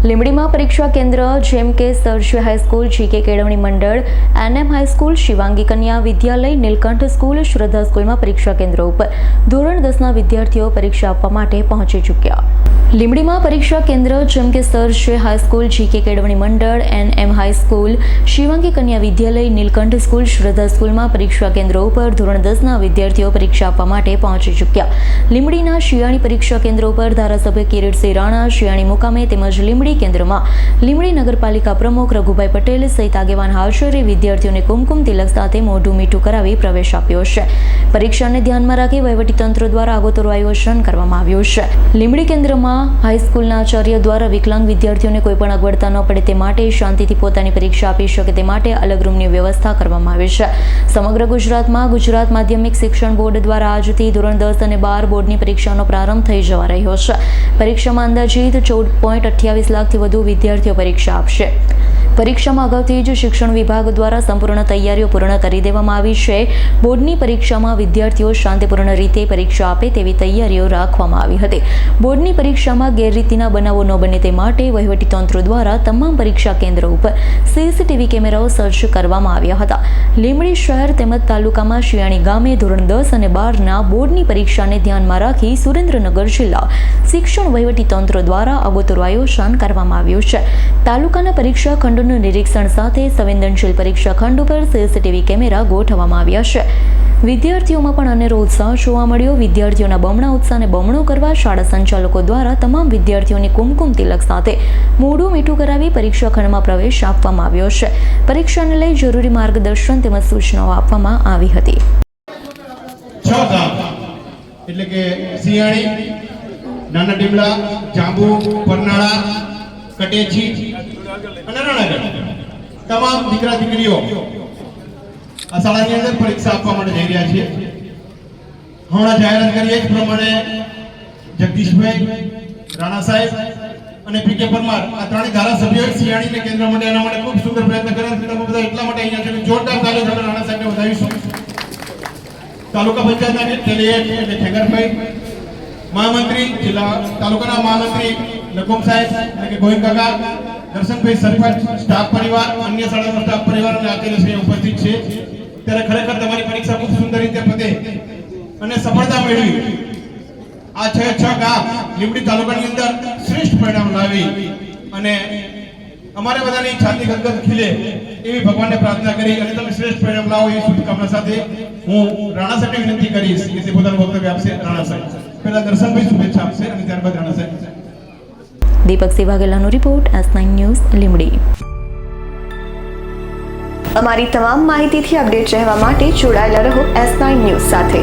લીંબડીમાં પરીક્ષા કેન્દ્ર જેમ કે સરસ્વતી હાઈસ્કૂલ, જીકે કેળવણી મંડળ, એનએમ હાઈસ્કૂલ, શિવાંગી કન્યા વિદ્યાલય, નીલકંઠ સ્કૂલ, શ્રદ્ધા સ્કૂલમાં પરીક્ષા કેન્દ્ર ઉપર ધોરણ 10ના વિદ્યાર્થીઓ પરીક્ષા આપવા માટે પહોંચી ચૂક્યા. લીંબડીમાં પરીક્ષા કેન્દ્ર જેમ કે સરસ્વતી હાઈસ્કૂલ, જીકે કેળવણી મંડળ, એનએમ હાઈસ્કૂલ, શિવાંગી કન્યા વિદ્યાલય, નીલકંઠ સ્કૂલ, શ્રદ્ધા સ્કૂલમાં પરીક્ષા કેન્દ્ર ઉપર ધોરણ 10ના વિદ્યાર્થીઓ પરીક્ષા આપવા માટે પહોંચી ચૂક્યા. લીંબડીના શિયાળી પરીક્ષા કેન્દ્ર ઉપર ધારાસભ્ય કિરીટસિંહ રાણા શિયાળી મુકામે તેમજ લીંબડી કેન્દ્રમાં લીંબડી નગરપાલિકા પ્રમુખ રઘુભાઈ પટેલ સહિત આગેવાન હાજરે વિદ્યાર્થીઓને કુમકુમ તિલક સાથે મોઢું મીઠું કરાવી પ્રવેશ આપ્યો છે. પરીક્ષાને ધ્યાનમાં રાખી વહીવટીતંત્ર દ્વારા આગોતરું આયોજન કરવામાં આવ્યું છે. લીંબડી કેન્દ્રમાં હાઈસ્કૂલના આચાર્ય દ્વારા વિકલાંગ વિદ્યાર્થીઓને કોઈ પણ અગવડતા ન પડે તે માટે શાંતિથી પોતાની પરીક્ષા આપી શકે તે માટે અલગ રૂમની વ્યવસ્થા કરવામાં આવી છે. સમગ્ર ગુજરાતમાં ગુજરાત માધ્યમિક શિક્ષણ બોર્ડ દ્વારા આજથી ધોરણ 10 અને 12 બોર્ડની પરીક્ષાનો પ્રારંભ થઈ જવા રહ્યો છે. પરીક્ષામાં અંદાજિત 14.28 લાખથી વધુ વિદ્યાર્થીઓ પરીક્ષા આપશે. પરીક્ષામાં અગાઉથી જ શિક્ષણ વિભાગ દ્વારા સંપૂર્ણ તૈયારીઓ પૂર્ણ કરી દેવામાં આવી છે. બોર્ડની પરીક્ષામાં વિદ્યાર્થીઓ શાંતિપૂર્ણ રીતે પરીક્ષા આપે તેવી તૈયારીઓ રાખવામાં આવી હતી. બોર્ડની પરીક્ષામાં ગેરરીતિના બનાવો ન બને તે માટે વહીવટીતંત્ર દ્વારા તમામ પરીક્ષા કેન્દ્ર ઉપર સીસીટીવી કેમેરાઓ સજ્જ કરવામાં આવ્યા હતા. લીંબડી શહેર તેમજ તાલુકામાં શિયાળી ગામે ધોરણ 10 અને 12ના બોર્ડની પરીક્ષાને ધ્યાનમાં રાખી સુરેન્દ્રનગર જિલ્લા શિક્ષણ વહીવટીતંત્ર દ્વારા આગોતરું આયોજન કરવામાં આવ્યું છે. તાલુકાના પરીક્ષા ખંડોનું નિરીક્ષણ સાથે સંવેદનશીલ પરીક્ષા ખંડ ઉપર સીસીટીવી કેમેરા ગોઠવવામાં આવ્યા છે. વિદ્યાર્થીઓમાં પણ અનેરો ઉત્સાહ જોવા મળ્યો. વિદ્યાર્થીઓના બમણા ઉત્સાહને બમણો કરવા શાળા સંચાલકો દ્વારા તમામ વિદ્યાર્થીઓની કુમકુમ તિલક સાથે મોઢું મીઠું કરાવી પરીક્ષા ખંડમાં પ્રવેશ આપવામાં આવ્યો છે. પરીક્ષાને લઈ જરૂરી માર્ગદર્શન તેમજ સૂચનાઓ આપવામાં આવી હતી. એટલે કે શિયાળી, નાના ડીમલા, જાંબુ, પરનાળા, કટેચી અને રણાગઢ તમામ દીકરા દીકરીઓ આ શાળાની અંદર પરીક્ષા આપવા માટે જઈ રહ્યા છે. હમણાં જાહેરાત કરી એ જ પ્રમાણે જગદીશભાઈ રાણા સાહેબ અને પીકે પરમાર આ ત્રણેય ધારાસભ્યોએ શિયાળીને કેન્દ્ર માટે એના માટે ખૂબ સુંદર પ્રયત્ન કર્યા. તમે બધા એટલા માટે અહીંયા છે જોરદાર તાલીઓ આપણે રાણા સાહેબને વધાવીશું. તાલુકા પંચાયતના ડેલીગેટ એટલે ખેંગરભાઈ, મહામંત્રી જિલ્લા તાલુકાના મહામંત્રી લકુમ સાહેબ એટલે કે ગોવિંદ કાકા, દર્શનભાઈ સરપંચ, સ્ટાફ પરિવાર, અન્ય શાળાનો સ્ટાફ પરિવાર અને આચાર્યશ્રી ઉપસ્થિત છે. ત્યારે ખરેખર તમારી પરીક્ષા ખૂબ સુંદર રીતે પતે અને સફળતા મેળવી આ 6 ગામ લીંબડી તાલુકાની અંદર શ્રેષ્ઠ પરિણામ લાવી અને અમારે બધાની છાતી ગદગદ ખીલે એવી ભગવાનને પ્રાર્થના કરી અને તમે શ્રેષ્ઠ પરિણામ લાવો એ શુભકામના સાથે હું રાણા સાહેબને વિનંતી કરીશ કે તે પોતાનું વક્તવ્ય આપશે. રાણા સાહેબ પહેલા દર્શનભાઈ શુભેચ્છા આપશે અને ત્યારબાદ રાણા સાહેબ. દીપકસિંહ વાઘેલાનો રિપોર્ટ, S9 ન્યૂઝ, લીંબડી. અમારી તમામ માહિતીથી અપડેટ રહેવા માટે જોડાયેલા રહો S9 ન્યૂઝ સાથે.